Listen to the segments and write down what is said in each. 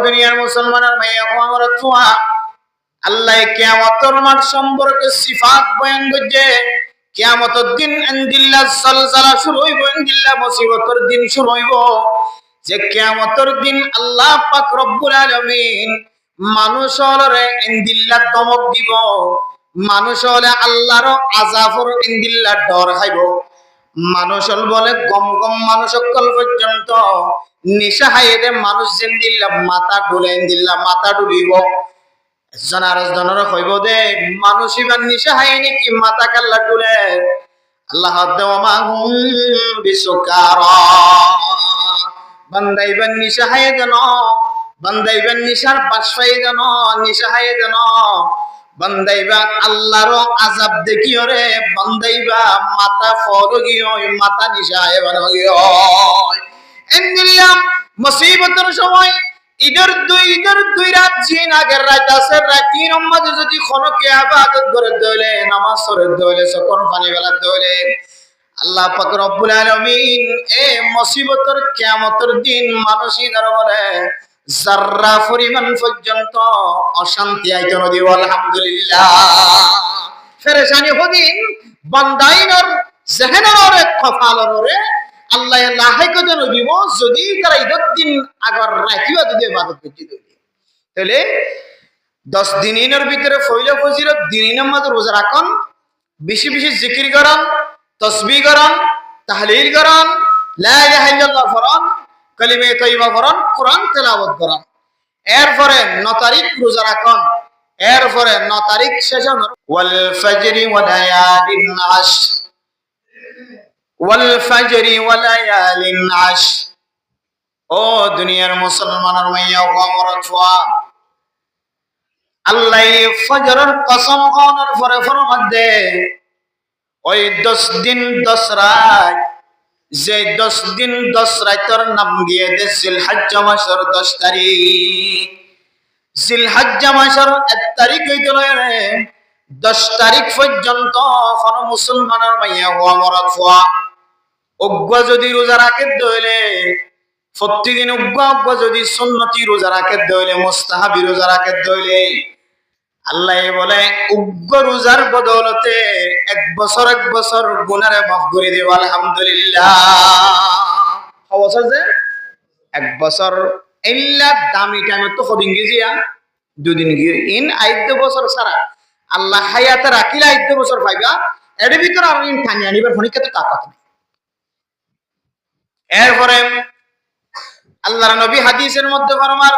দুনিয়ার মুসলমানের মাইয়া ও আমার তুয়া আল্লাহ কিয়ামতের মাঠ সম্পর্কে সিফাত বয়ান করছে। কিয়ামতের দিন ইনদিল্লাহ সালসালা শুরু হইব, ইনদিল্লাহ মুসিবতের দিন শুরু হইব। যে কিয়ামতের দিন আল্লাহ পাক রব্বুল আলামিন মানুষ হলরে ইনদিল্লাহ ধমক দিব, মানুষ হলে আল্লাহর আযাবর ইনদিল্লাহ ডর খাইব। মানুষ হল বলে গম গম মানুষ সকল পর্যন্ত নিশা হাইরে মানুষ জিন্দিল্লাহ মাথা ডুলে ইনদিল্লাহ মাথা ডুবিব। জনার হইব দে মানুষ ইবার নিশা হাই নাকি মাথা কাল্লা ডুলে। আল্লাহ দেওয়া বিশ্বকারা বান্দাইবার নিশা হাই যেন, বান্দাইবার নিশার বাসফাই যেন, নিশা হাই যেন বান্দাইবা আল্লাহর আযাব দেখিও রে, বান্দাইবা মাথা ফরগিও মাথা নিশা হাই বানগিও। ইনদিল্লাহ মুসিবতের সময় ঈদের দুই রাত জিন আগের রাত আছে, রাতের মাঝে যদি খনকে ইবাদত করে দইলে, নামাজ পড়ে দইলে, সকল পানি বেলা দইলে, আল্লাহ পাক রব্বুল আলামিন এই মুসিবতের কিয়ামতের দিন মানুষই বলে যাররা পরিমাণ পর্যন্ত অশান্তি আইতো নদী। আলহামদুলিল্লাহ ফেরেশানি হদিন বান্দাইনর জেহেনরে কফালরে আল্লাহ লাহাইকে যেন দিব যদি তারা ঈদের দিন আগর রাখিও যদি ইবাদত করতে দিবে। তাহলে 10 দিনের ভিতরে ফয়লা ফজিলত দিনের নামাজ রোজা রাখুন, বেশি বেশি জিকির করুন, তাসবিহ করুন, তাহলিল করুন, লা ইলাহা ইল্লাল্লাহ পড়ুন, কালিমে তয়্যিবা পড়ুন, কোরআন তেলাওয়াত করুন। এরপরে 9 তারিখ রোজা রাখুন, এরপরে 9 তারিখ শেষ হল ওয়াল ফাজরি ওয়া লায়ালিন আশর, ওয়াল ফাজরি ওয়া লায়ালিন আশর। ও দুনিয়ার মুসলমানের মাইয়া ও আমার ছোয়া, আল্লাহ ফজরের কসম খাওয়ানোর পরে ফরমান দে ওই 10 দিন 10 রাত, যে 10 দিন 10 রাতের নাম দিয়ে দে জিলহজ্জা মাসের 10 তারিখ। জিলহজ্জা মাসের 1 তারিখ হইতে রে 10 তারিখ পর্যন্ত কোন মুসলমানের মাইয়া ও আমার ছোয়া অজ্ঞ যদি রোজা রাখে দইলে প্রতিদিন অজ্ঞ যদি সুন্নতি রোজা রাখে দইলে, মুস্তাহাবি রোজা রাখে দইলে, আল্লাহ বলে উগ্র রোজার বদৌলতে 1 বছর গুনারে মাফ করে দেব। আলহামদুলিল্লাহ অবসর যে 1 বছর ইল্লা দামি টাইমে তো কদিন গিয়া 2 দিন গিয়ে ইন 8 বছর সারা আল্লাহ হায়াতে রাখিলা 8 বছর পাইবা। এর ভিতর আর ইন টানি আনিবার ফনিকে তো তাকাত নেই। এরপরে আল্লাহর নবী হাদিসের মধ্যে ফরমান,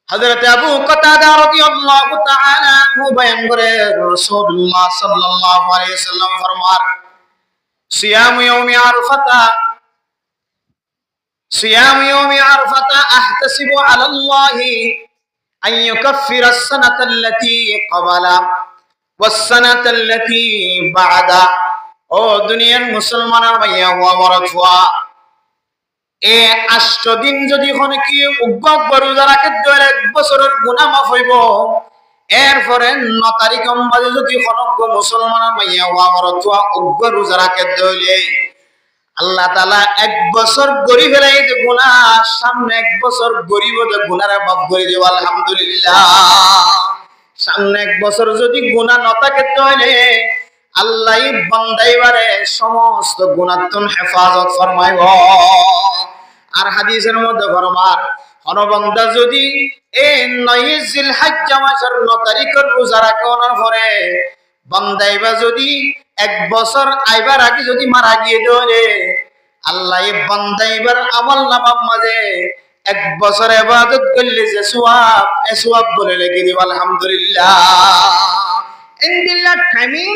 হযরত আবু কাতাদা রাদিয়াল্লাহু তাআলা আনহু বয়ান করে রাসূলুল্লাহ সাল্লাল্লাহু আলাইহি ওয়াসাল্লাম ফরমান, সিয়ামু ইয়াউমি আরফাতা, সিয়ামু ইয়াউমি আরফাতা আহতাসিবু আলাল্লাহি আন ইউকাফফিরা আস-সানাতা আল্লাতী ক্বাবালা ওয়াস-সানাতা আল্লাতী বা'দা। ও দুনিয়ার মুসলমানের ভাইয়া ও আমার ছোয়া, এ 8 দিন যদি হনে কি উগ্র রোজা রাখে 1 বছরের গুনাহ মাফ হইব। এরপরে 9 তারিখ মাঝে যদি হনক মুসলমানের মাইয়া ও আমার তোয়া উগ্র রোজা রাখে দইলে আল্লাহ তাআলা 1 বছর গরি ফেলাই যে গুনাহ, সামনে 1 বছর গরিব যে গুনাহরে মাফ করে দেব। আলহামদুলিল্লাহ সামনে 1 বছর যদি গুনাহ না থাকে তাহলে আল্লাহ বান্দাইবারে সমস্ত গুনাহতন হেফাজত ফরমাইব। আর হাদিসের মধ্যে ফরমান, বান্দা যদি এই 9 জিলহজ্জা মাসের 9 তারিখের রোজা রাখার পরে বান্দাইবা যদি 1 বছর আইবার আগে যদি মারা গিয়ে ধরে আল্লাহ বান্দাইবার আমলনামার মাঝে 1 বছর ইবাদত করলে যে সওয়াব, এই সওয়াব বলে লিখে দিব। আলহামদুলিল্লাহ ইনদিল্লাহ টাইমিং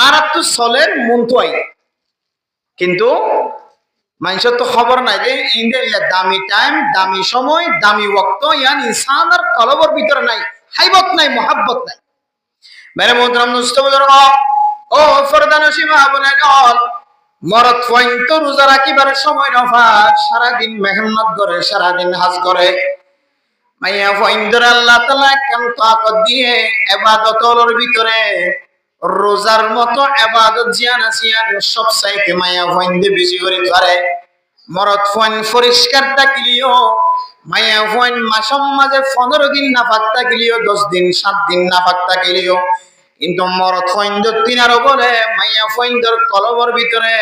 আর তো সলের মন তো আই, কিন্তু মানুষের তো খবর নাই যে ইন্ডিয়া দামি টাইম, দামি সময়, দামি ওয়াক্ত ইয়ান ইনসানের কলবের ভিতরে নাই, হাইবত নাই, মোহাব্বত নাই। মেরে মোহতরম দোস্ত বুজুর্গ ও ফরদানসীমা বলে গল মরদ পয়েন্ট রোজা রাখিবার সময় নফা, সারাদিন মেহনত করে, সারাদিন হাজ করে, মাইয়া পয়েন্টর আল্লাহ তাআলা কেন তাকত দিয়ে ইবাদতের ভিতরে রোজার মতো ইবাদত জিয়ান আসিয়ান সব চাইতে মায়া পয়েন্ট বেশি করে করে। মরদ পয়েন্ট পরিষ্কার থাকলেও মায়া হইন মাসম মাঝে 15 দিন নাফাক থাকিলিও 10 দিন 7 দিন নাফাক থাকিলিও কিন্তু মরদ ফইন্দর তিনারও বলে মাইয়া ফইন্দর কলবর ভিতরে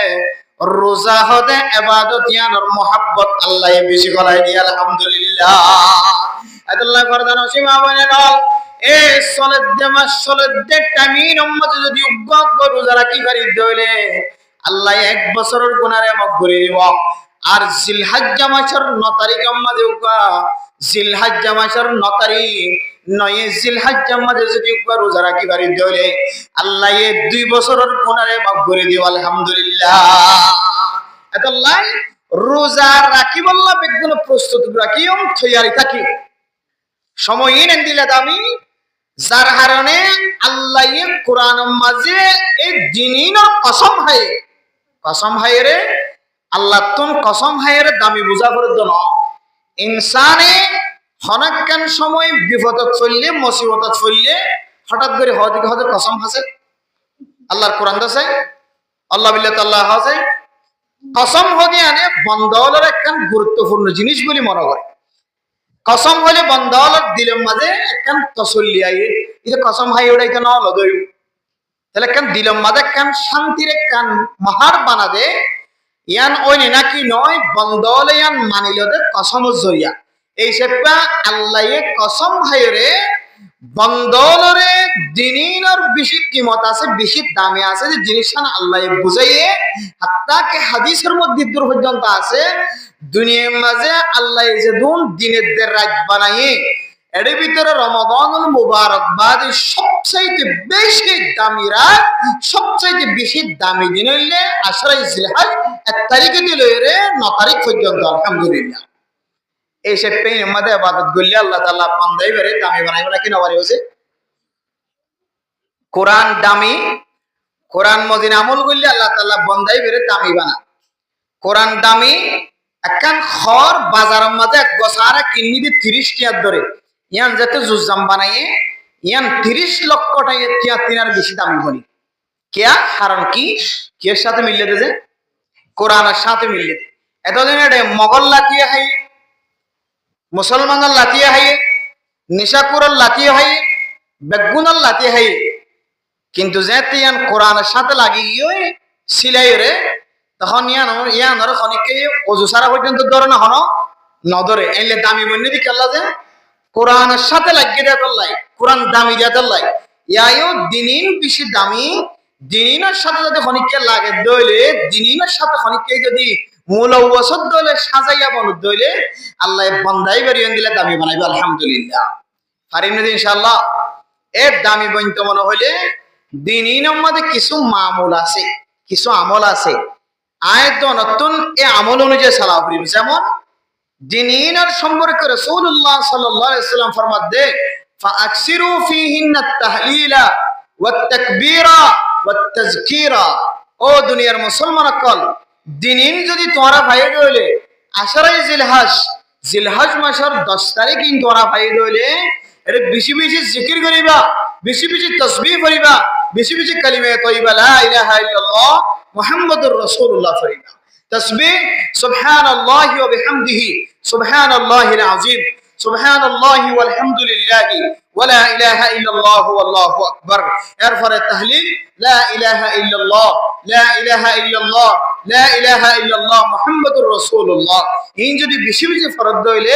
রোজা হদে ইবাদত ইয়ানোর মোহাব্বত আল্লাহ বেশি গলায় দিয়ে আলহামদুলিল্লাহ আল্লাহ ফরদান সীমা বনে দল এ সলেদে মাস সলেদে টাইমিন উম্মত যদি উগ্গত রোজা রাখি পারি দইলে আল্লাহ 1 বছরের গুনারে মাফ করে দিব আর জিলহজ্জা মাসের 9 তারিখ উম্মত উগ্গা জিলহজ্জা মাসের 9 তারিখ 9 জিলহজ্জা মাসে যদি একবার রোজা রাখি পারি দইলে আল্লাহ 2 বছরের গুনারে মাফ করে দিব আলহামদুলিল্লাহ এতলাই রোজা রাখি বললা বেগুন প্রস্তুত রাখিও তৈয়ারি থাকি সময় নেন দিলে দামি যার কারণে আল্লাহ কোরআন মাঝে এই দিনের কসম হয় রে আল্লাহ তুন কসম হয় রে দামি বুঝা করে দন ইনসানে হনাক্কান সময় বিপদত চললে মুসিবতত চললে হঠাৎ করে হতে কসম হাসে আল্লাহর কোরআন দাসে আল্লাহ বিল্লাহ তাআলা হাসে কসম হদি আনে বন্দওয়ালার একখান গুরুত্বপূর্ণ জিনিস বলি মনে করে কসম হলে বন্দওয়ালার দিলের মাঝে একখান তসল্লি আইয়ে এটা কসম হাই ওটা এটা নল দই তাহলে একখান দিলের মাঝে একখান শান্তির একখান মহার বানা দে ইয়ান ওই নাকি নয় বন্দওয়ালে ইয়ান মানিল দে কসম জরিয়া এই সেটা আল্লাহ কসম ভাইরে বন্দলরে দিনিনর বেশি কিমত আছে বেশি দামে আছে যে জিনিসটা আল্লাহ বুঝাইয়ে হাত্তাকে হাদিসের মধ্যে দূর পর্যন্ত আছে দুনিয়ার মাঝে আল্লাহ যে দিনের রাত বানাইয়ে এর ভিতরে রমাদানুল মুবারক বাদ সবচেয়ে বেশি দামি রাত সবচেয়ে বেশি দামি দিন হইলে আশরাই জিলহজ 1 তারিখে দিল রে 9 তারিখ পর্যন্ত আলহামদুলিল্লাহ এই সে পেন মধ্যে ইবাদত করলে আল্লাহ তাআলা বান্দাই বেরে দামি বানাইবে নাকি না বাড়ি হইছে কোরআন দামি কোরআন মদিন আমল করলে আল্লাহ তাআলা বান্দাই বেরে দামি বানা কোরআন দামি একখান খর বাজারের মধ্যে এক গোছারা কিনি দি 30 টাকা ধরে ইয়ান যাতে জুজাম বানাইয়ে ইয়ান 30 লক্ষ টাকা তিনার বেশি দামি বলি কিয়া কারণ কি কিয়ের সাথে মিললে যে কোরআনের সাথে মিললে এতদিন এটা মগল লাতিয়ে হাই মুসলমানের লাতিয়ে হাই নিশাকুরের লাতিয়ে হাই বেগুনের লাতিয়ে হাই কিন্তু যেতে ইয়ান কোরআনের সাথে লাগি গিয়ে সিলাই রে তখন ইয়ানোর খনিকে অজু সারা পর্যন্ত ধরে না হনো নদরে এলে দামি বন্যে দিকে আল্লাহ যে কোরআনের সাথে লাগিয়ে দেয় আল্লাহ কোরআন দামি দেয় আল্লাহ ইয়াও দিনিন বেশি দামি দিনিনের সাথে যদি খনিকে লাগে দইলে দিনিনের সাথে খনিকে যদি মূল ওয়াসদ দইলে সাজাইয়া বন দইলে আল্লাহ বান্দাই বেরিয়ে দিলে দামি বানাইবে আলহামদুলিল্লাহ পারিম না ইনশাআল্লাহ এর দামি বইতে মনে হইলে দিনিনের মধ্যে কিছু মামুল আছে কিছু আমল আছে আয়াত নতুন এই আমল অনুযায়ী সালাহ করিব যেমন দিনিনের সম্পর্কে রাসূলুল্লাহ সাল্লাল্লাহু আলাইহি ওয়াসাল্লাম ফরমাত দে ফাআকসিরু ফীহিন্না আত-তাহলিলা ওয়াত-তাকবীরা ওয়াত-তাযকিরা ও দুনিয়ার মুসলমান কল দিনিন যদি তোরা ভাই হইলে আশরাই জিলহজ মাসের 10 তারিখ ইন তোরা ভাই হইলে এর বেশি বেশি জিকির করিবা বেশি বেশি তাসবিহ করিবা বেশি বেশি কালিমা তাইয়্যিবা লা ইলাহা ইল্লাল্লাহ মুহাম্মাদুর রাসূলুল্লাহ ফরিদা তাসবিহ সুবহানাল্লাহি ওয়া বিহামদিহি সুবহানাল্লাহিল আযীম সুবহানাল্লাহি ওয়াল হামদুলিল্লাহি ওয়া লা ইলাহা ইল্লাল্লাহু আল্লাহু আকবার এরপরে তাহলিল লা ইলাহা ইল্লাল্লাহ লা ইলাহা ইল্লাল্লাহ লা ইলাহা ইল্লাল্লাহ মুহাম্মাদুর রাসূলুল্লাহ এই যদি বেশি বেশি ফরজ হইলে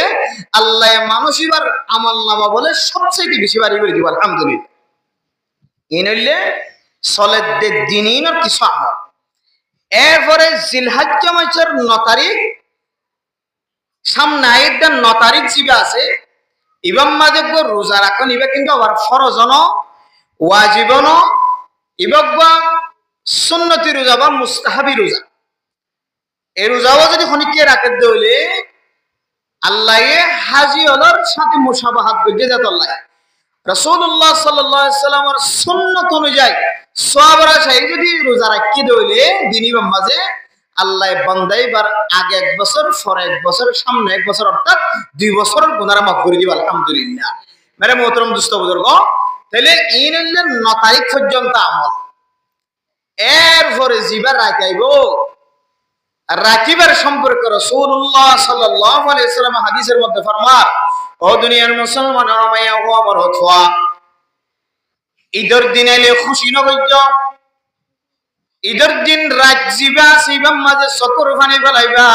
আল্লাহ মানুষিবার আমলনামা বলে সবচেয়ে বেশি বাড়ি করে দিব আলহামদুলিল্লাহ ইন হইলে সলেদ দিনিনের কিছু আমল এরপরে জিলহজ্জা মাসের 9 তারিখ সামনে আইডা 9 তারিখ জিবা আছে ইবাম মাযেব রোজা রাখা নিবে কিন্তু আবার ফরজ ন ওয়াজিব ন ইবাবা সুন্নতি রোজা বা মুস্তাহাবি রোজা এই রোজাও যদি খনিকে রাখে দইলে আল্লাহ হাজি হলর সাথে মুসাবাহাত করে যেত আল্লাহ রাসূলুল্লাহ সাল্লাল্লাহু আলাইহি ওয়াসাল্লামের সুন্নাত অনুযায়ী সওয়াবরা চাই যদি রোজা রাখি দইলে দিনী মাঝে আল্লাহ বান্দাই বার আগে 1 বছর পরে 1 বছর সামনে 1 বছর অর্থাৎ 2 বছরের গুনাহ মাফ করে দিবা আলহামদুলিল্লাহ মেরে মোহতরম দোস্ত বুজুর্গ তাহলে ইন 9 তারিখ পর্যন্ত আমল এরপরে জিবার রাখাইবো রাকিবের সম্পর্কে রাসূলুল্লাহ সাল্লাল্লাহু আলাইহি ওয়াসাল্লাম হাদিসের মধ্যে ফরমান, ও দুনিয়ার মুসলমানেরা মাইয়া ও আমার হতওয়া, ঈদের দিন এলে খুশি নগজ্য, ঈদের দিন রাত জিবা সিবাম মাঝে চকুর পানি ফেলাইবা,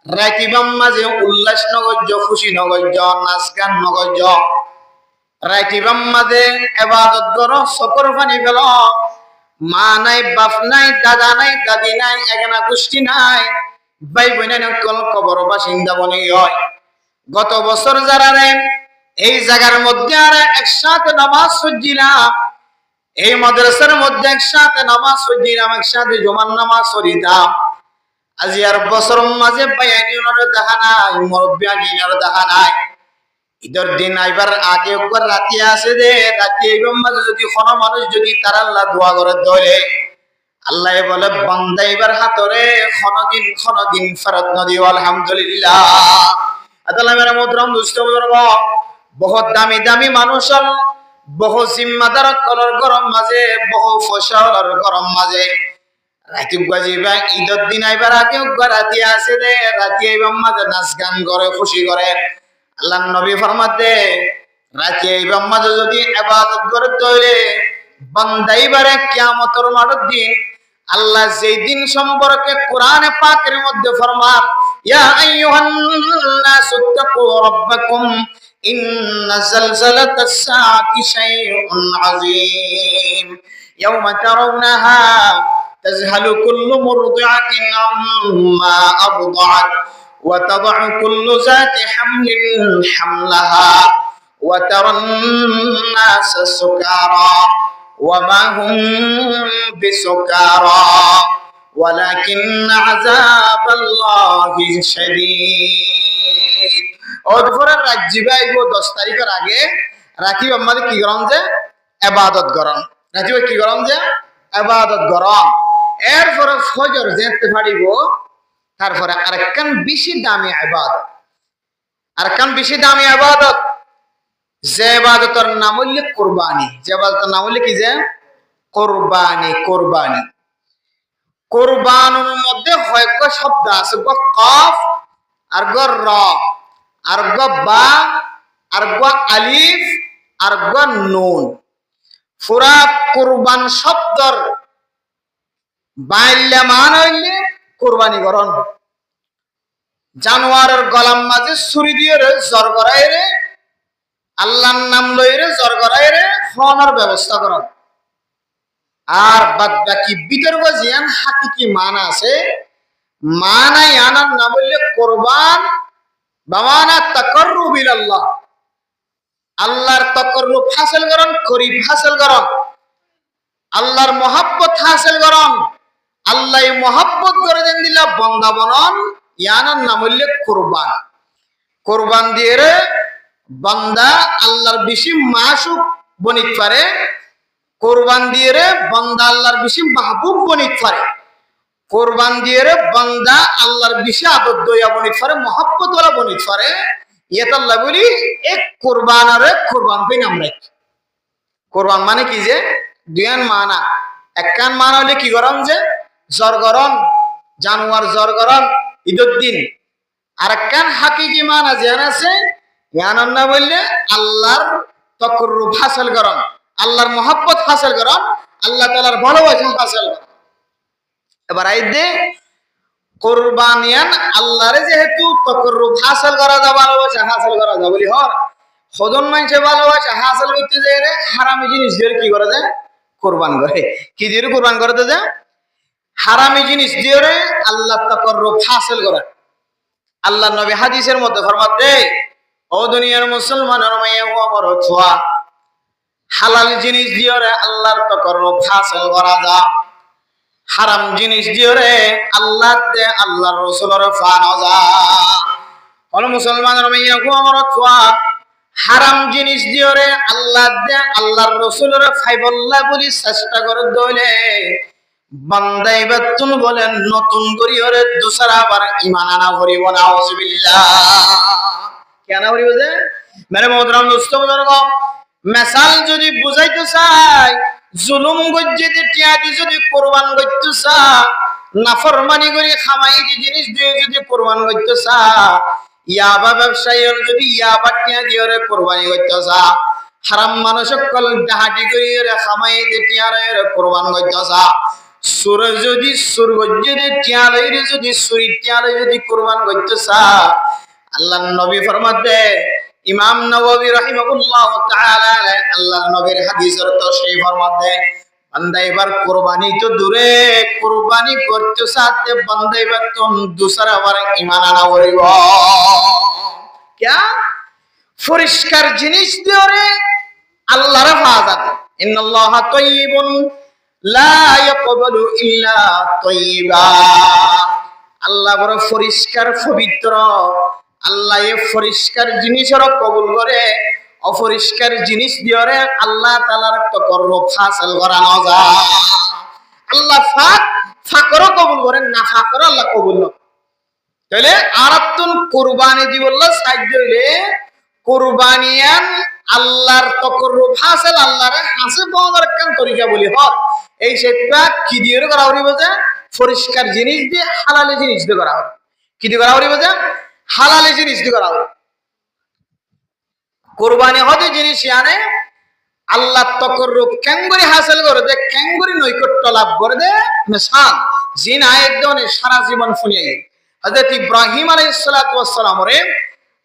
রাকিবাম মাঝে উল্লাস নগজ্য, খুশি নগজ্য, নাচ গান নগজ্য, রাকিবাম মাঝে ইবাদত করো, চকুর পানি ফেল। মা নাই, বাপ নাই, দাদা নাই, দাদি নাই, এখানে গোষ্ঠী নাই, ভাই বোন কল কবর বাসিন্দা বনে হয়। গত বছর যারা এই জায়গার মধ্যে আর একসাথে নামাজ পড়ছিলাম, এই মাদ্রাসার মধ্যে একসাথে নামাজ পড়ছিলাম, একসাথে জুমার নামাজ পড়িতাম, আজি আর বছর মাঝে বাইয়ানির দেখা নাই, মুরব্বিয়ানির দেখা নাই। ঈদের দিন আইবার আগে একবার রাতি আসে দে, রাতি এইবার মাঝে যদি কোনো মানুষ যদি তার আল্লাহ দোয়া করে ধরে, আল্লাহ বলে বান্দা এবার হাতরে ক্ষণদিন ফেরত নদিও আলহামদুলিল্লাহ। আল্লাহ মেরা মুহতারাম দোস্ত বুজুর্গ, বহুত দামি দামি মানুষ, বহু জিম্মাদার কলর গরম মাঝে, বহু ফসলের গরম মাঝে রাতি বাজিবা ঈদের দিন আইবার আগে একবার রাতি আসে দে, রাতি আইবার মাঝে নাচ গান করে, খুশি করে। আল্লাহ নবী ফরমাতে, রাতি আইবার মাঝে যদি ইবাদত করে তৈলে বান্দা এবারে কিয়ামতের মাঠের দিন আল্লাহ যেই দিন সম্পর্কে কোরআনে পাকের মধ্যে ফরমান, ইয়া আইয়ুহান নাসু তাকু রাব্বাকুম ইন্না যালযালাতাস সাআতি শাইউন আযীম ইয়াওমা তারাউনাহা তাযহালু কুল্লু মুরদিআতিন আম্মা আরদাআত ওয়া তাদউ কুল্লু যাতি হামলিন হামলাহা ওয়া তারান নাসা সুকারা وما هم بسكارى ولكن عذاب الله شديد। ওদফরের রাজ্য বাইব 10 তারিখের আগে রাকিব আমাদের কি গরম যে ইবাদত গরম, রাকিব কি গরম যে ইবাদত গরম। এরপরে ফজর যেতে পারিব, তারপরে আরেকখান বেশি দামি ইবাদত, আরেকখান বেশি দামি ইবাদত, যে ইবাদতের নাম হইল কুরবানি। যে ইবাদতের নাম হইল কি যে কুরবানি। কুরবানি কুরবানের মধ্যে কয়েকটা শব্দ আছে, কফ আর র আর বা আর আলিফ আর নুন। পুরা কুরবান শব্দর বাইল্য মান হইলে কুরবানি করন। জানোয়ারের গলার মাঝে ছুরি দিয়ে জর করাই রে, আল্লাহর নাম লইরে জর করাই রে খাওয়ানোর ব্যবস্থা করা। আর বাদ বাকি বিতর্ক জিয়ান হাকিকি মান আছে, মানাই আনার নাম হইলে কোরবান বামানা তাকাররুব ইলাল্লাহ, আল্লাহর তাকাররুব হাসিল করন, করিব হাসিল করন, আল্লাহর মহব্বত হাসিল করন, আল্লাহ মহব্বত করে দেন দিলা বান্দা বনন, ইয়ানার নাম হইলে কোরবান। কোরবান দিয়ে রে বান্দা আল্লাহর বেশি মাসুক বনিত পারে, কোরবান দিয়ে রে বান্দা আল্লাহর বেশি মাহবুব বনিত পারে, কোরবান দিয়ে রে বান্দা আল্লাহর বেশি আদর দয়া বনিত পারে, মহব্বত ওরা বনিত পারে। ইয়েত আল্লাহ বলি এক কোরবান আর কোরবান পেন আমরা। কোরবান মানে কি যে দুয়ান মানা, একখান মানা হলে কি গরম যে জর গরম, জানোয়ার জর গরম ঈদের দিন। আর একখান হাকিকি মানা যে আছে ইয়ানন্না বললে আল্লাহর তাকাররুব হাসিল করন, আল্লাহর মহব্বত হাসিল করন, আল্লাহ তাআলার ভালোবাসা হাসিল করন। এবার আইদে কুরবানিয়ান আল্লাহরে যেহেতু তাকাররুব হাসিল করা যায়, ভালোবাসা হাসিল করা যায় বলি হর খোদন মানুষে ভালোবাসা হাসিল করতে যায় রে হারামি জিনিস দিয়ে কি করে দেয় কুরবান করে। কি দিয়ে কুরবান করতে যায়? হারামি জিনিস দিয়ে রে আল্লাহ তাকাররুব হাসিল করে। আল্লাহ নবী হাদিসের মধ্যে ফরমাতে, ও দুনিয়ার মুসলমানের মাইয়া ও আমার ছোয়া, হালাল জিনিস দিয়ে রে আল্লাহর তাকাররুব হাসিল করা যায়, হারাম জিনিস দিয়ে রে আল্লাহর দে আল্লাহর রাসূলের ফানা যায়। ও মুসলমানের মাইয়া ও আমার ছোয়া, হারাম জিনিস দিয়ে রে আল্লাহর দে আল্লাহর রাসূলের ফাইবল্লাহ বলি চেষ্টা করে দইলে বান্দা এবার তুমি বলেন নতুন করি ওরে দুসরা আবার ঈমান আনা করিব না, আউযুবিল্লাহ। কেন করিব যে মেরে মুহতারাম দোস্ত বুজুর্গ, মিসাল যদি বুঝাইতে চাই, জুলুম গজ্জিতে টিয়াদি যদি কুরবান করতে চাই, নাফরমানি করে খামাই যে জিনিস দিয়ে যদি কোরবান করতে চা, ইয়াবা ব্যবসায়ী যদি ইয়াবা টিয়া দিয়ে কোরবানি করতে চা, হারাম মানুষ সকল ডাহাটি করে খামাই যে টিয়ারে কোরবান করতে চা, সুর যদি সুরগজ্জের টিয়ারে যদি সুরি টিয়ারে যদি কোরবান করতে চা, আল্লাহর নবী ফরমাতে, ইমাম নববী রাহিমাহুল্লাহ তাআলা আল্লাহর নবীর হাদিসের তো সেই ফরমাতে, বান্দা এবার কোরবানি তো দূরে, কোরবানি করতে সাথে বান্দা এবার তো দুসরা বার ঈমান আনা হইব। क्या পরিষ্কার জিনিস দিয়ে আল্লাহর হেফাজত, ইন্নাল্লাহা তাইয়িবুন লা ইয়াকবালু ইল্লা তাইয়িবা। আল্লাহ বড় পরিষ্কার পবিত্র, আল্লাহ এই পরিষ্কার জিনিসের কবুল করে, অপরিষ্কার জিনিস দিয়ে আল্লাহ তাআলার তকররুব হাসিল করা না যায়। আল্লাহ ফাকরও কবুল করেন না, ফাকরও আল্লাহ কবুল না। তাহলে আরাতুন কুরবানি দিবল্লাহ সাইড হইলে কুরবানিয়ান আল্লাহর তকররুব হাসিল, আল্লাহর হাসিল পাওয়ার কান তরিকা বলি হয়। এই সেটা কি দিয়ে করা হইব যে পরিষ্কার জিনিস দিয়ে, হালালি জিনিস দিয়ে করা হবে। কি দিয়ে করা হইব যে হালালি জিনিস দিয়ে করা হবে। কুরবানি হতে জিনিস আনে আল্লাহ তকররুব কেঙ্গুরি হাসিল করে দে, কেঙ্গুরি নৈকট্য লাভ করে দে। মিসাল জিনা একদম সারা জীবন শুনিয়ে হযরত ইব্রাহিম আলাইহিস সালাতু ওয়াস সালাম রে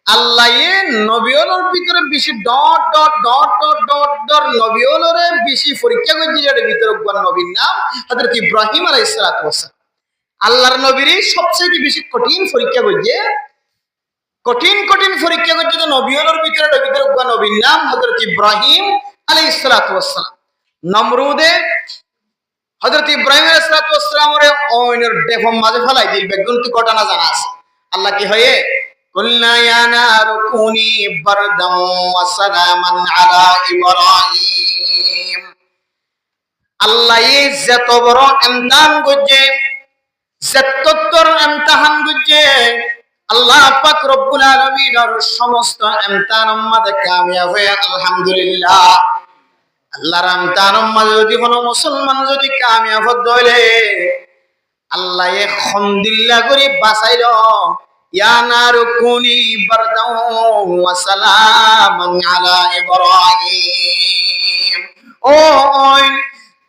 আল্লাহ নবীওয়ালার ভিতরে বেশি dot dot dot dot dot dot নবীওয়ালারে বেশি পরীক্ষা করতে যাবে ভিতরে কোন নবীর নাম হযরত ইব্রাহিম আলাইহিস সালাতু ওয়াস সালাম। আল্লাহর নবীর সবচেয়ে বেশি কঠিন পরীক্ষা করছে, কঠিন কঠিন পরীক্ষা করছে তো নবীওয়ালার ভিতরে কোন নবীর নাম হযরত ইব্রাহিম আলাইহিস সালাতু ওয়াস সালাম। নমরুদে হযরত ইব্রাহিম আলাইহিস সালাতু ওয়াস সালামের ওইনের দেফম মাঝে ফেলাই দিল, বেগুনটি ঘটনা জানা আছে। আল্লাহ কি হয়ে কুলনা ইয়া নারু কুনি বারদাম ওয়া সালামান আলা ইব্রাহিম। আল্লাহ যত বড় ইমতিহান করছে, যততর ইমতিহান করছে, আল্লাহ পাক রব্বুল আলামিন আর সমস্ত ইমতিহানের মধ্যে কামিয়াব হয়ে আলহামদুলিল্লাহ। আল্লাহর ইমতিহানের মধ্যে যদি কোনো মুসলমান যদি কামিয়াব হইলে আল্লাহ আলহামদুলিল্লাহ করে বাঁচাইল। ইয়া নারু কুনি বারদাও ওয়া সালামান আলা ইব্রাহিম। ওই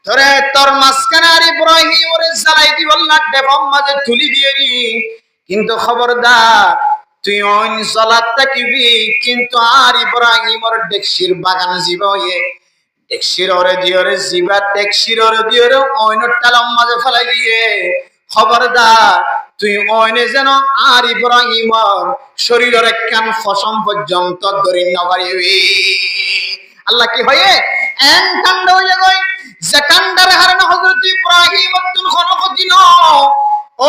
তোরে তোর মাঝখানে আর ইব্রাহিম ওরে জ্বালাই দিব না, দেবম মাঝে তুলি দিয়ে দি, কিন্তু খবরদার তুই অইন জ্বলাত থাকিবি, কিন্তু আর ইব্রাহিম ওর ডেকসির বাগান জীবয়ে ডেকসির ওরে দিওরে জিবা ডেকসির ওরে দিওরে অইনের টালম মাঝে ফেলাই দিয়ে খবরদার তুই অইনে যেন আর ইব্রাহিমর শরীরের একখান ফসম পর্যন্ত ধরি নপারিবি। আল্লাহ কি হয়ে এন কাণ্ড হয়ে গয় যে কাণ্ডার হারানো হযরত ইব্রাহিম অত্যন্ত খনকদিন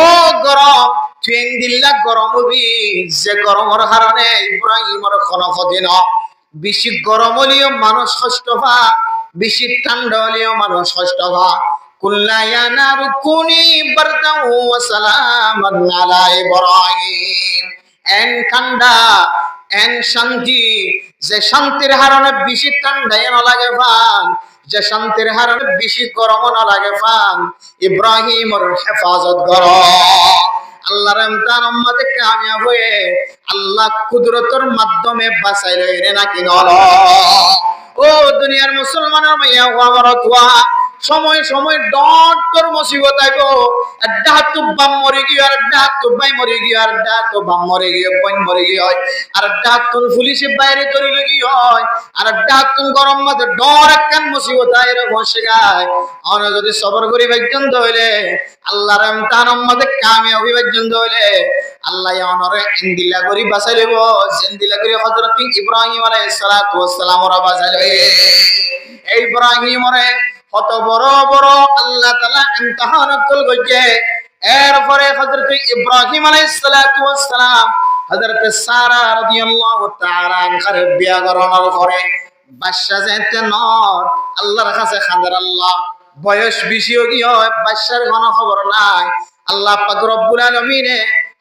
ও গরম তুই দিল্লা গরম হবি, যে গরমের হারণে ইব্রাহিমর খনকদিন বেশি গরম হলেও মানুষ কষ্ট পা, বেশি ঠান্ডা হলেও মানুষ কষ্ট পা। কুল্লা ইয়া নারু কুনি বারদাও ওয়া সালামান আলা ইব্রাহিম। এন ঠান্ডা এন শান্তি, যে শান্তির হারণে বেশি ঠান্ডা না লাগে পান, যে শান্তির হারণে বেশি গরম না লাগে পান, ইব্রাহিমর হেফাজত কর। আল্লাহর ইমতিহানের মধ্যে কামিয়াব হয়ে আল্লাহ কুদরতের মাধ্যমে বাঁচাইল রে নাকি নল। ও দুনিয়ার মুসলমানের মাইয়া আমার তোয়া সময় সময় ডট তোর মুসিবত আইব, আড্ডা তো বাম মরে গিয়ে, আর আড্ডা তো বাই মরে গিয়ে, আর আড্ডা তো বাম মরে গিয়ে বন মরে গিয়ে হয়, আর আড্ডা তো পুলিশে বাইরে ধরে লাগি হয়, আর আড্ডা তো গরম মধ্যে ডর একখান মুসিবত আইর বসে গায়। অন যদি সবর করি পর্যন্ত হইলে আল্লাহর ইমতিহানের মধ্যে কামিয়াব পর্যন্ত হইলে আল্লাহ অনরে ইন্দিলা করি বাঁচাই লইব, জিন্দিলা করি হযরত ইব্রাহিম আলাইহিস সালাতু ওয়াস সালাম ওরা বাঁচাই লইবে। এই ইব্রাহিমরে কত বড় বড় আল্লাহ তাআলা ইমতিহান করছে। এরপরে হযরত ইব্রাহিম আলাইহিস সালাতু ওয়াস সালাম হযরত সারা রাদিয়াল্লাহু তাআলা আনহার বিয়া করানোর পরে বাদশা যেতে নর আল্লাহর কাছে খান্দার, আল্লাহ বয়স বেশি হয়ে গিয়ে বাদশার কোনো খবর নাই। আল্লাহ পাক রব্বুল আলামিন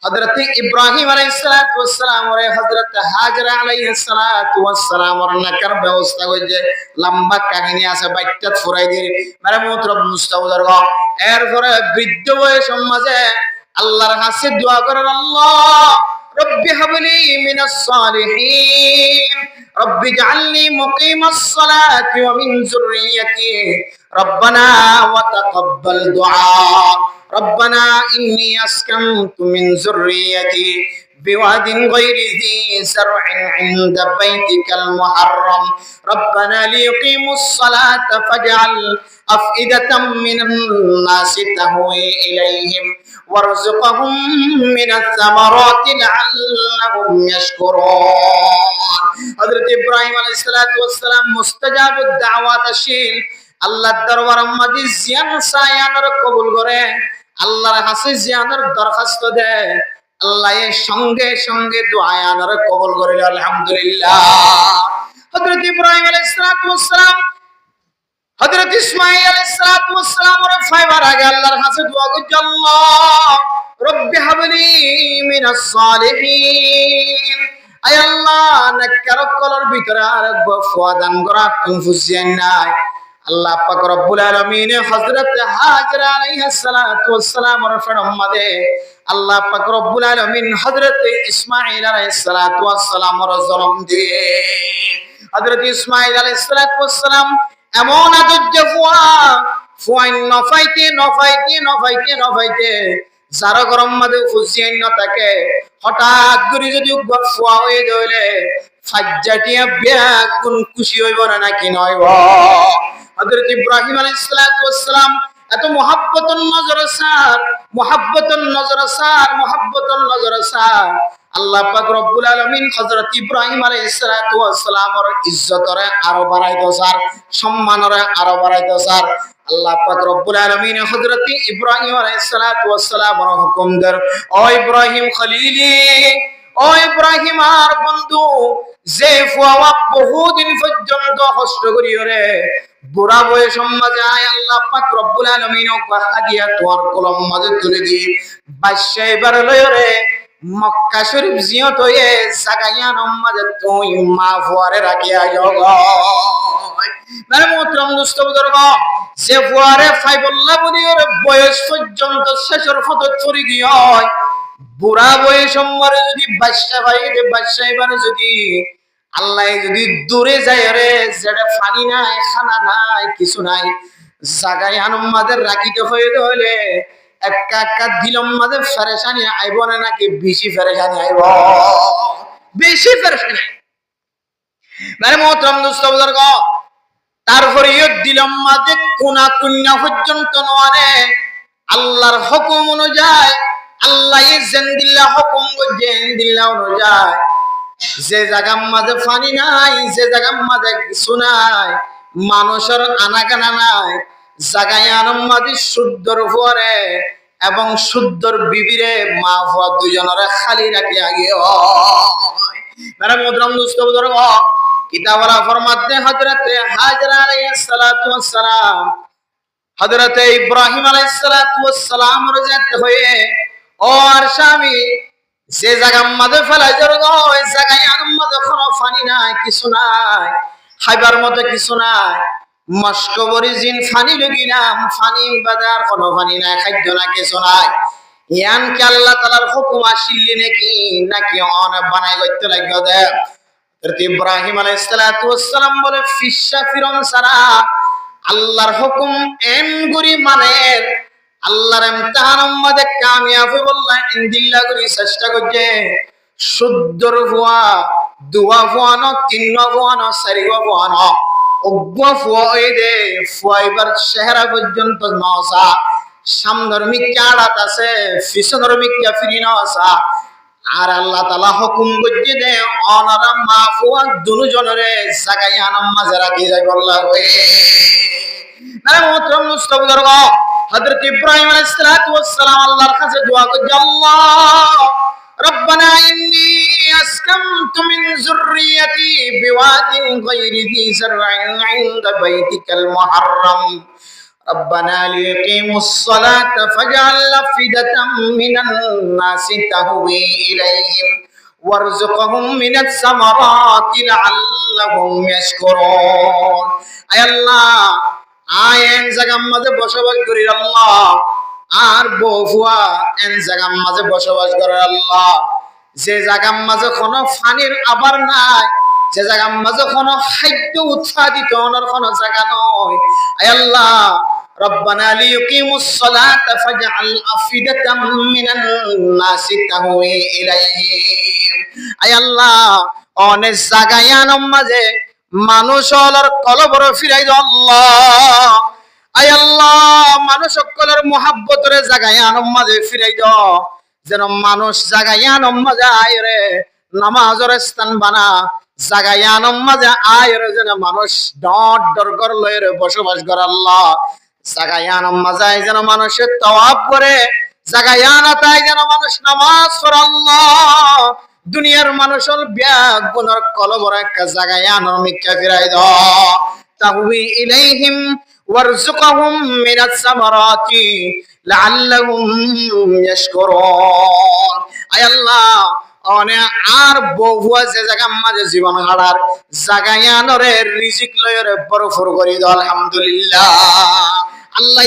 হযরত ইব্রাহিম আলাইহিস সালাতু ওয়াস সালাম আর হযরত হাজরা আলাইহিস সালাতু ওয়াস সালাম এর নাকার ব্যবস্থা কইছে লম্বা কাহিনী আছে বাইটা ফুরাই দিয়ে মানে মুহতরম মুস্তাফার গো এরপরে বৃদ্ধ বয়স সমাজে আল্লাহর কাছে দোয়া করেন আল্লাহ রব্বি হাবলি মিনাস সালিহিন رب اجعلني مقيم الصلاة ومن ذريتي ربنا وتقبل دعاء ربنا إني أسكنت من ذريتي بواد غير ذي زرع عند بيتك المحرم ربنا ليقيموا الصلاة فاجعل أفئدة من الناس تهوي إليهم وارزقهم من الثمرات لعلهم يشكرون حضرت إبراهيم عليه الصلاة والسلام مستجاب الدعوات الشين আল্লাহর দরবার আমাদের জিয়ান সায়ানের কবুল করে আল্লাহর কাছে জিয়ানের দরখাস্ত দেয় আল্লাহ এর সঙ্গে সঙ্গে দোয়ায়ানের কবুল করে আলহামদুলিল্লাহ হযরত ইব্রাহিম আলাইহিস সালাতু ওয়াস সালাম হযরত ইসমাঈল আলাইহিস সালাতু ওয়াস সালাম এর ফাইবার আগে আল্লাহর কাছে দোয়া করছে আল্লাহ রব্বি হাবলি মিনাস সালিহিন আয় আল্লাহ নাকার কলর ভিতরে আর বফওয়াদান করা কনফিউশন নাই আল্লাহ পাক রব্বুল আলামিন হযরত হাজরা আলাইহিস সালাতু ওয়াস সালাম এর ফরমাদে আল্লাহ পাক রব্বুল আলামিন হযরত ইসমাঈল আলাইহিস সালাতু ওয়াস সালাম এর জন্ম দিয়ে হযরত ইসমাঈল আলাইহিস সালাতু ওয়াস সালাম এমন আদর্য ফুয়াইন নফাইতে যারা গরম মাঝে ফুসিয়াইন না থাকে হঠাৎ করে যদি ফুয়া হয়ে যাইলে ফাজ্জাটিয়া বেগুন খুশি হইব না নাকি নইব হযরত ইব্রাহিম আলাইহিস সালাতু ওয়াস সালাম এত মুহাব্বতুন নজর সার আল্লাহ পাক রব্বুল আলামিন হযরত ইব্রাহিম আলাইহিস সালাতু ওয়াস সালামের ইজ্জতরে আরো বাড়াইতো স্যার সম্মানরে আরো বাড়াইতো স্যার আল্লাহ পাক রব্বুল আলামিন হযরত ইব্রাহিম আলাইহিস সালাতু ওয়াস সালামের হুকুম দের ও ইব্রাহিম খলিলি ও ইব্রাহিম আর বন্ধু যে ফুয়া বহুদিন পর্যন্ত কষ্ট করিও রে বুড়া বয়স সমাজে আয় আল্লাহ পাক রব্বুল আলামিন ওয়াহা দিয়া তোর কলম মাঝে তুলে দি বাদশা এবার লয় রে মক্কা শরীফ জিয়ত হয়ে জাগাইয়া নমাজে তুই মা ফুয়ারে রাখিয়া যাও মানে মোহতরম দোস্ত বুজুর্গ সে ফুয়ারে ফাইবুল্লাহ বলিওর বয়স পর্যন্ত শেষের ফতত করি গিয়ে বুড়া বয়স সম্মারে যদি বাদশা ভাইতে বাদশা এবার যদি আল্লাহ যদি দূরে যায় রে যেটা পানি নাই খানা নাই কিছু নাই জাগায় আনম্মাদের রাখিতে হয়ে হলে একা একা দিলম মাঝে ফেরেশানি আইব না নাকি বেশি ফেরেশানি আইব বেশি ফেরেশানি মানে মোহতরম দোস্ত বুজুর্গ তারপরে ইয়ে দিলম মাঝে কোনা কুন্না পর্যন্ত নয় আল্লাহর হুকুম অনুযায়ী আল্লাহ জেন্দিল্লাহ হুকুম জেন্দিল্লাহ অনুযায়ী যে জায়গার মাঝে পানি নাই যে জায়গার মাঝে কিছু নাই মানুষের আনাগানা নাই জায়গায় আনম মাঝে শুদ্ধর পরে এবং শুদ্ধর বিবিরে মা হওয়া দুজনের খালি রাখি আগে মেরা মুদ্রাম দুস্থ বুজুর্গ কিতাবরা ফরমাতে হযরত হাজরা আলাইহিস সালাতু ওয়াস সালাম হযরত ইব্রাহিম আলাইহিস সালাতু ওয়াস সালাম রজাত হয়ে আর স্বামী যে জায়গা মাঝে ফেলাই যাবে ওই জায়গায় আনম মাঝে কোনো পানি নাই কিছু নাই খাইবার মতো কিছু নাই মস্কবরি জিন ফানি লগিলাম ফানি বাজার কোনো ফানি নাই খাদ্য না কিছু নাই ইয়ান কি আল্লাহ তাআলার হুকুম আসিলি নাকি অন বানাই করতে লাগবে দে ইব্রাহিম আলাইহিস সালাতু ওয়াস সালাম বলে ফিশা ফিরন সারা আল্লাহর হুকুম এন গুরি মানে আল্লাহর ইমতিহান মধ্যে কামিয়াব বললা ইনদিল্লাহ করি চেষ্টা করছে শুদ্ধর হুয়া দুয়া হুয়া ন তিন হুয়া ন চারি হুয়া ন অগ্বা ফুয়া এই দে ফুয়াইবার চেহারা পর্যন্ত নসা সামনের মিক্কা আড়াত আছে পিছনের মিক্কা ফিরি নসা আর আল্লাহ তাআলা হুকুম করছে দে অনারা মা ফুয়া দুজনরে জাগাই আনাম মাঝে রাখি যাই বললা ওই না মোহতরম মুস্তাফিজুর গো হযরত ইব্রাহিম আলাইহিস সালাতু ওয়াস সালাম আল্লাহর কাছে দোয়া করছে আল্লাহ ربنا إني أسكنت من ذريتي بواد غير ذي زرع عند بيتك المحرم ربنا ليقيموا الصلاة فاجعل أفئدة من الناس تهوي إليهم وارزقهم من الثمرات لعلهم يشكرون أي الله আয়েন জাগাম মাঝে বসবাস করি আল্লাহ আর বউফুয়া এন জাগাম মাঝে বসবাস করে আল্লাহ যে জাগাম মাঝে কোনো পানির আবার নাই যে জাগাম মাঝে কোনো খাদ্য উৎপাদিত হওয়ার কোনো জায়গা নয় আয় আল্লাহ রব্বানা লিয়ুকিমুস সালাতা ফাজআল আফিদাতাম মিনান নাসি তাহওয়ি ইলাইহিম আয় আল্লাহ অনেক জায়গায় মাঝে মানুষ হলার কলবর ফিরাই দাও আল্লাহ আয় আল্লাহ মানুষ সকলের মুহাব্বতের জায়গায় মাঝে ফিরাই দাও যেন মানুষ জায়গায় মাঝে আয় রে নামাজের স্থান বানা জায়গায় মাঝে আয় রে যেন মানুষ ডট ডর কর লয়ে বসবাস করে আল্লাহ জায়গায় মাঝে যেন মানুষের তাওয়াব করে জায়গায় তাই যেন মানুষ নামাজ পড়ে আল্লাহ দুনিয়ার মানুষের ব্যাগ গুনার কলবর একটা জায়গায় মিক্কা ফিরাই দাও তাহবি ইলাইহিম ওয়ারযুকহুম মিনাস সামারাতি লাআল্লাহুম ইয়াশকুরুন আয় আল্লাহ অনে আর বহুয়া যে জায়গা মাঝে জীবন হারার জায়গায় আনরে রিজিক লয়রে বরফর করি দাও আলহামদুলিল্লাহ আল্লাহ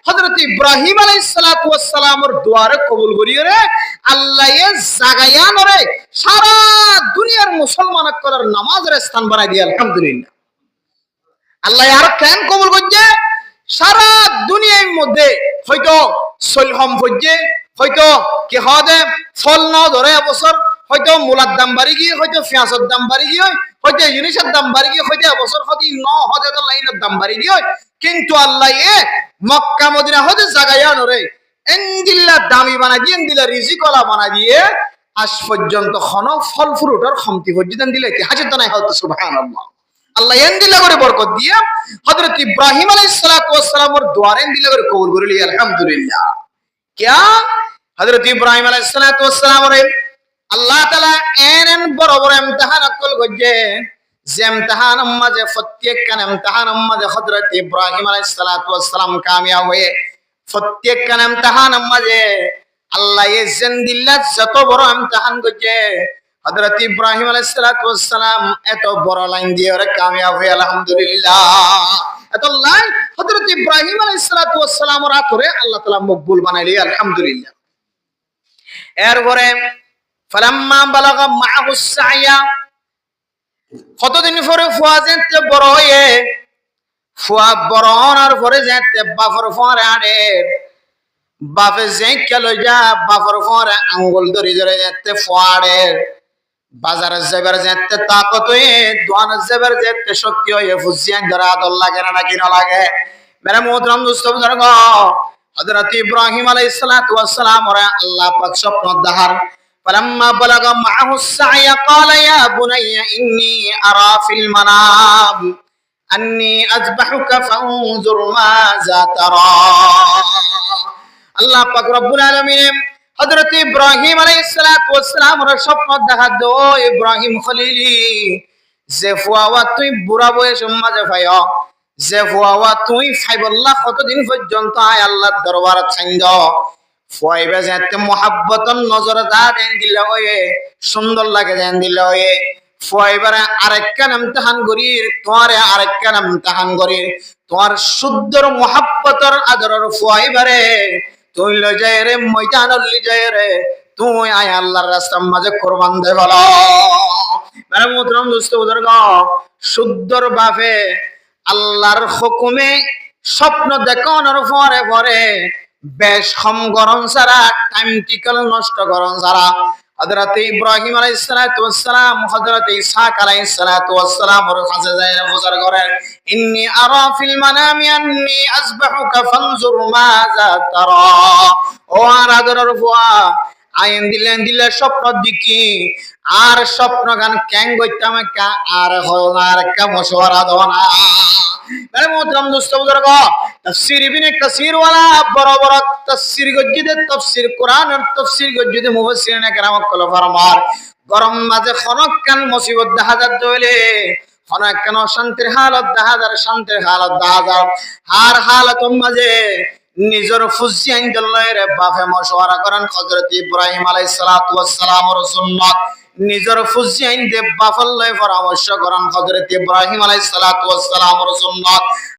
হযরত ইব্রাহিম আলাইহিস সালাতু ওয়াস সালামের দোয়ারে কবুল করিয়ে রে আল্লাহ জাগায়ান রে সারা দুনিয়ার মুসলমানদের নামাজের স্থান বানাই দিয়ে আলহামদুলিল্লাহ আল্লাহ আর কেন কবুল করছে সারা দুনিয়ার মধ্যে হয়তো সলহম হচ্ছে হয়তো কি হবে ফল ন ধরে এবছর হয়তো মূলার দাম বাড়ি গিয়ে হয়তো পেঁয়াজের দাম বাড়ি গিয়ে হয়তো জিনিসের দাম বাড়ি গিয়ে হয়তো এবছর হয়তো ন হতে লাইনের দাম বাড়ি গিয়ে কিন্তু আল্লাহ মক্কা মদিনা হতে জাগাইয়া নরে এনদিল্লা দামি বানাই দিয়ে এনদিল্লা রিজিকলা বানাই দিয়ে আজ পর্যন্ত খন ফল ফ্রুটের খামতি পর্যন্ত দিলে হাজির তো নাই হয়তো সুবহানাল্লাহ আল্লাহ এনদিল্লা করে বরকত দিয়ে হযরত ইব্রাহিম আলাইহিস সালাতু ওয়াস সালামের দোয়ারে এনদিল্লা করে কবুল করে লিয়া আলহামদুলিল্লাহ क्या हजरत इब्राहिम अलैहिस्सलातु वस्सलाम रे अल्लाह ताला एन बड़ बड़ इम्तिहान अकल गजे जे इम्तिहान माजे प्रत्येक कान इम्तिहान माजे हजरत इब्राहिम अलैहिस्सलातु वस्सलाम कामयाब हुए प्रत्येक कान इम्तिहान माजे अल्लाह ये जिंदिल्ला যত বড় इम्तिहान गजे हजरत इब्राहिम अलैहिस्सलातु वस्सलाम এত বড় লাইন দিয়ে ওরে কামিয়াব হয়ে আলহামদুলিল্লাহ এত লাইন হযরত ইব্রাহিম আলাইহিস সালাতু ওয়াস সালামের আতরে আল্লাহ তাআলা মকবুল বানাইলি আলহামদুলিল্লাহ এরপরে ফালাম্মা বালাগা মাআহুস সাইয়া কতদিন পরে ফুয়া যেতে বড় হয়ে ফুয়া বড় হওয়ার পরে যেতে বাফর ফরে আড়ে বাপে যে কেলো যা বাফর ফরে আঙ্গুল ধরে ধরে যেতে ফুয়াড়ে বাজারে যাবার যেতে তাকত হয়ে দোয়ান যাবার যেতে শক্তি হয়ে ফুজিয়ান ধরে আদর লাগে না নাকি না লাগে মেরে মোহতরম দোস্ত বুজুর্গ হযরত ইব্রাহিম আলাইহিস সালাতু ওয়াস সালাম ওরে আল্লাহ পাক স্বপ্ন দেখার ফালাম্মা বালাগা মাআহু সাইয়া ক্বালা ইয়া বুনাইয়া ইন্নী আরা ফিল মানাম আন্নী আযবাহুকা ফানজুর মাযা তারা আল্লাহ পাক রব্বুল আলামিন हजरत इब्राहिम अलैहिस्सलातु वस्सलाम रे स्वप्न দেখা দো ইব্রাহিম খলিলি যে ফুয়াওয়া তুই বুড়া বয়স মাঝে ভাইয়া যে ফুয়াওয়া তুই ফাইবল্লাহ কতদিন পর্যন্ত আয় আল্লাহর দরবারে ছাইন্দ ফুয়াইবে যেতে মোহাব্বতন নজরে দা দেন দিলে ওয়ে সুন্দর লাগে দেন দিলে ওয়ে ফুয়াইবারে আরেকখান ইমতিহান করি তোমারে আরেকখান ইমতিহান করি তোমার শুদ্ধর মোহাব্বতর আদরের ফুয়াইবারে তুই লো যায় রে ময়দান লি যায় রে তুই আয় আল্লাহর রাস্তার মাঝে কুরবান দে বলো মেরে মোহতরম দোস্ত বুজুর্গ শুদ্ধর বাপে আল্লাহর হুকুমে স্বপ্ন দেখানোর পরে পরে বেশ কম গরম ছাড়া টাইম টিকল নষ্ট গরম ছাড়া হযরত ইব্রাহিম আলাইহিস সালাতু ওয়াস সালাম হযরত ইসহাক আলাইহিস সালাতু ওয়াস সালাম ওর কাছে যায় প্রচার করেন ইন্নী আরা ফিল মানামি আন্নী আযবাহুকা ফানজুর মাযা তারা ও আরাদরের ফুয়া আইন দিলেন দিলে স্বপ্ন দেখি আর স্বপ্ন গান ক্যাং গইতাম কা আর হলার কা মশওয়ারা দনা মেরে মোহতরম দোস্ত বুজুর্গ তাফসীর ইবনে কাসির ওয়ালা বড় বড় তাফসীর গজ্জিদে তাফসীর কোরআনের তাফসীর গজ্জিদে মুফাসসিরিনে কেরাম কল ফরমার গরম মাঝে খনক কান মুসিবত দেখা যাত হইলে অনেক কেন শান্তির হালত দেখা যায়, শান্তির হালত দেখা যায়, আর হালত মাঝে নিজের ফুজি আইনদলের বাপে মশওয়ারা করেন হযরত ইব্রাহিম আলাইহিস সালাতু ওয়াস সালামের সুন্নাত, নিজের ফুজি আইন দে বাফাল্লাহ পরামর্শ করেন হযরত ইব্রাহিম আলাইহিস সালাতু ওয়াস সালামের সুন্নাত।